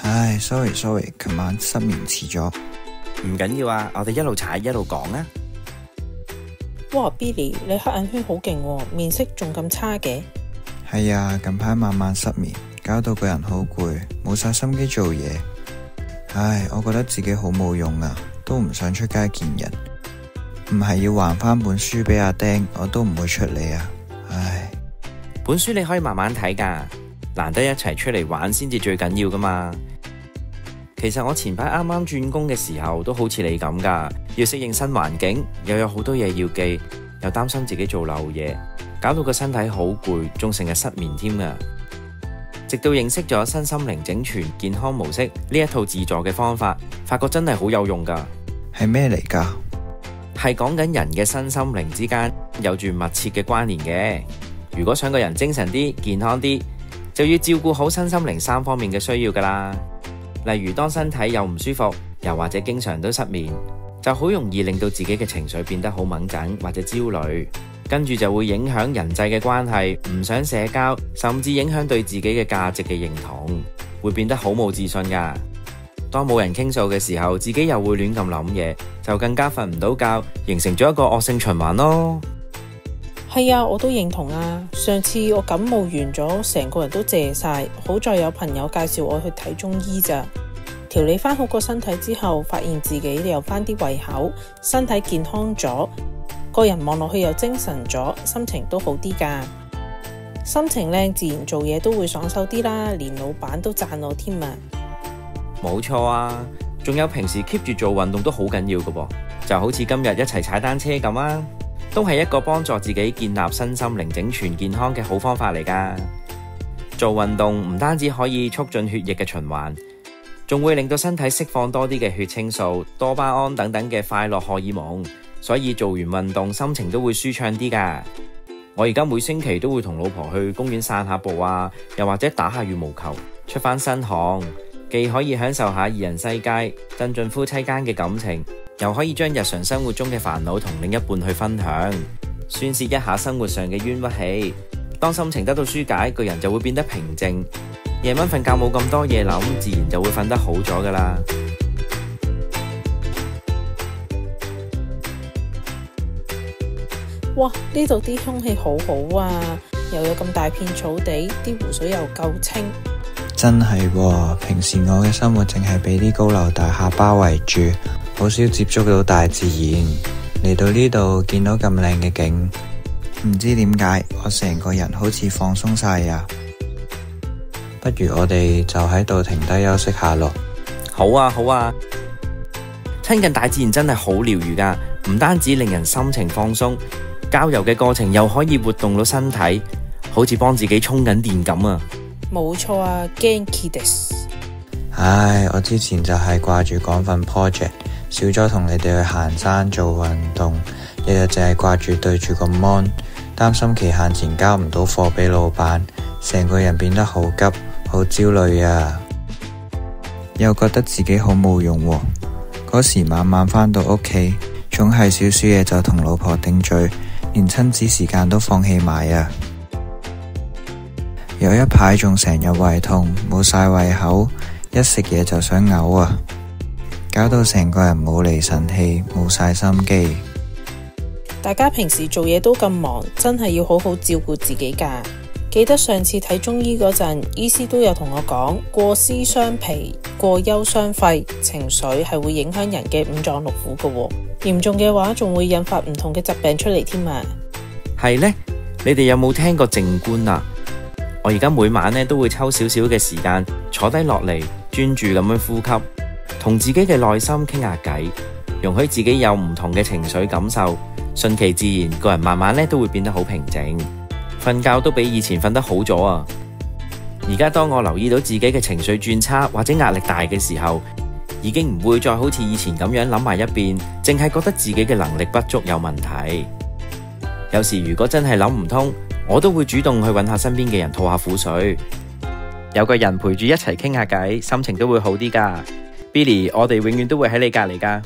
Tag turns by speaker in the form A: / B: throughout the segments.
A: 唉，sorry，琴晚失眠遲咗。
B: 唔緊要啊，我哋一路踩一路講啊。
C: 哇 Billy， 你黑眼圈好勁喎，面色仲咁差嘅。
A: 係啊，近排晚晚失眠，搞到個人好攰，冇晒心機做嘢。唉，我覺得自己好冇用啊，都唔想出街見人。唔係要還返本書俾阿丁，我都唔會出嚟啊。唉，
B: 本書你可以慢慢睇㗎，難得一齊出嚟玩先至最緊要㗎嘛。其實我前排啱啱轉工嘅時候都好似你咁㗎，要適應新環境，又有好多嘢要記，又擔心自己做漏嘢，搞到個身體好攰，仲成日失眠添啊。直到認識咗身心靈整全健康模式呢一套自助嘅方法，發覺真係好有用㗎。
A: 係咩嚟㗎？
B: 係講緊人嘅身心靈之間有住密切嘅關聯嘅。如果想個人精神啲、健康啲，就要照顧好身心靈3方面嘅需要㗎啦。例如當身體又唔舒服，又或者經常都失眠，就好容易令到自己嘅情緒變得好敏感或者焦慮，跟住就會影響人際嘅關係，唔想社交，甚至影響對自己嘅價值嘅認同，會變得好冇自信㗎。當冇人傾訴嘅時候，自己又會亂咁諗嘢，就更加瞓唔到覺，形成咗一個惡性循環咯。
C: 係啊，我都認同啊。上次我感冒完咗，成個人都謝晒，好在有朋友介紹我去睇中醫咋。調理翻好個身體之後，發現自己有翻啲胃口，身體健康咗，個人望落去又精神咗，心情都好啲㗎。心情靚，自然做嘢都會爽手啲啦，連老闆都讚我添啊！
B: 冇錯啊，仲有平時 keep 住做運動都好緊要㗎噃，就好似今日一齊踩單車咁啊，都係一個幫助自己建立身心靈整全健康嘅好方法嚟㗎。做運動唔單止可以促進血液嘅循環，仲會令到身體釋放多啲嘅血清素、多巴胺等等嘅快樂荷爾蒙，所以做完運動心情都會舒暢啲㗎。我而家每星期都會同老婆去公園散下步啊，又或者打下羽毛球，出翻身汗，既可以享受下二人世界，增進夫妻間嘅感情，又可以將日常生活中嘅煩惱同另一半去分享，宣洩一下生活上嘅冤屈氣。當心情得到紓解，個人就會變得平靜，夜晚瞓覺冇咁多嘢諗，自然就會瞓得好咗㗎喇。
C: 哇，呢度啲空氣好好啊，又有咁大片草地，啲湖水又夠清。
A: 真係喎，平時我嘅生活淨係俾啲高樓大廈包圍住，好少接觸到大自然。嚟到呢度見到咁靚嘅景，唔知點解我成個人好似放鬆晒啊！不如我哋就喺度停低休息下咯。
B: 好啊，好啊，親近大自然真係好療癒㗎，唔單止令人心情放鬆，郊遊嘅過程又可以活動到身體，好似幫自己充緊電咁啊！
C: 冇錯啊，元気です。
A: 唉，我之前就係掛住趕份 project， 少咗同你哋去行山做運動，日日淨係掛住對住個 mon， 擔心期限前交唔到貨俾老闆，成個人變得好急，好焦慮啊！又覺得自己好冇用喎。嗰時晚晚返到屋企，總係少少嘢就同老婆頂嘴，連親子時間都放棄埋啊！有一排仲成日胃痛，冇晒胃口，一食嘢就想嘔啊！搞到成個人冇厘神氣，冇晒心機。
C: 大家平時做嘢都咁忙，真係要好好照顧自己㗎。記得上次睇中醫嗰陣，醫師都有同我講，過思傷脾，過憂傷肺，情緒係會影響人嘅五臟六腑㗎喎。嚴重嘅話，仲會引發唔同嘅疾病出嚟添啊！
B: 係呢，你哋有冇聽過靜觀啊？我而家每晚呢都會抽少少嘅時間坐低落嚟，專注咁樣呼吸，同自己嘅內心傾下偈，容許自己有唔同嘅情緒感受，順其自然，個人慢慢呢都會變得好平靜，瞓覺都比以前瞓得好咗啊！而家當我留意到自己嘅情緒轉差或者壓力大嘅時候，已經唔會再好似以前咁樣諗埋一邊，淨係覺得自己嘅能力不足有問題。有時如果真係諗唔通，我都會主動去揾下身邊嘅人吐下苦水，有個人陪住一齊傾下偈，心情都會好啲㗎。Billy， 我哋永遠都會喺你隔籬㗎。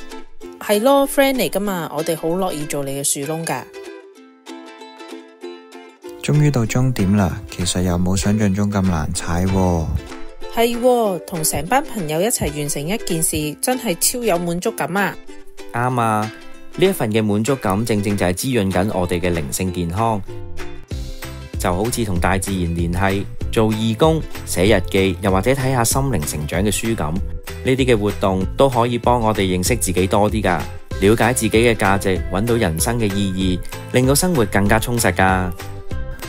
C: 係咯 ，friend 嚟㗎嘛，我哋好樂意做你嘅樹窿㗎。
A: 終於到終點啦，其實又冇想象中咁難踩喎。
C: 係喎，同成班朋友一齊完成一件事，真係超有滿足感啊！
B: 啱啊，呢一份嘅滿足感正正就係滋潤緊我哋嘅靈性健康，就好似同大自然聯繫、做義工、寫日記，又或者睇下心靈成長嘅書咁，呢啲嘅活動都可以幫我哋認識自己多啲噶，了解自己嘅價值，揾到人生嘅意義，令到生活更加充實噶。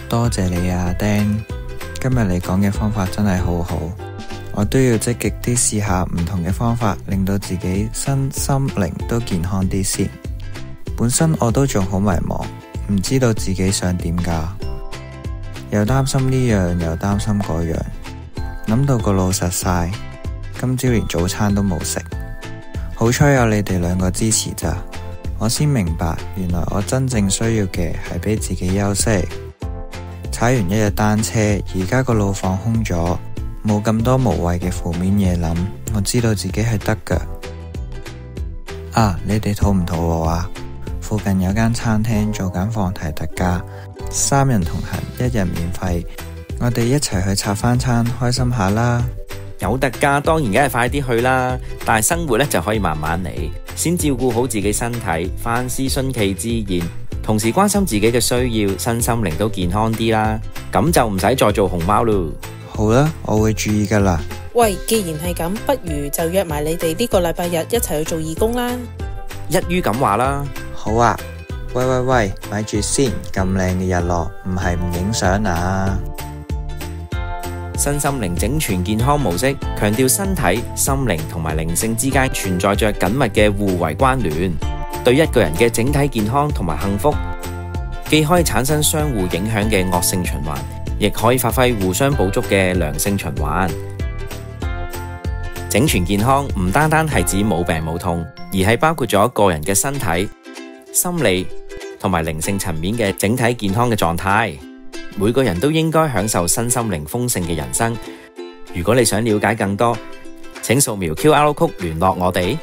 A: 多謝你啊，丁，今日你講嘅方法真係好好，我都要積極啲試下唔同嘅方法，令到自己身心靈都健康啲先。本身我都仲好迷茫，唔知道自己想點㗎，又擔心呢樣又擔心嗰樣，諗到個腦實晒，今朝連早餐都冇食。好彩有你哋兩個支持咋，我先明白原來我真正需要嘅係俾自己休息。踩完一日單車，而家個腦放空咗，冇咁多無謂嘅負面嘢諗，我知道自己係得㗎。啊，你哋肚唔肚餓啊？附近有間餐廳做緊放題特價，3人同行1日免費，我哋一齊去拆返餐，開心下啦！
B: 有特價當然梗係快啲去啦，但係生活呢就可以慢慢嚟，先照顧好自己身體，凡事順其自然，同時關心自己嘅需要，身心靈都健康啲啦，咁就唔使再做熊貓咯。
A: 好啦，我會注意噶啦。
C: 喂，既然係咁，不如就約埋你哋呢個禮拜日一齊去做義工啦。
B: 一於咁話啦。
A: 好啊。喂，咪住先，咁靚嘅日落，唔係唔影相啊？
B: 身心靈整全健康模式，強調身體、心靈同埋靈性之間存在着緊密嘅互為關聯，對一個人嘅整體健康同埋幸福，既可以產生相互影響嘅惡性循環，亦可以發揮互相補足嘅良性循環。整全健康唔單單係指冇病冇痛，而係包括咗個人嘅身體、心理同埋靈性層面嘅整體健康嘅狀態。每個人都應該享受身心靈豐盛嘅人生。如果你想了解更多，請掃描 QR Code 聯絡我哋。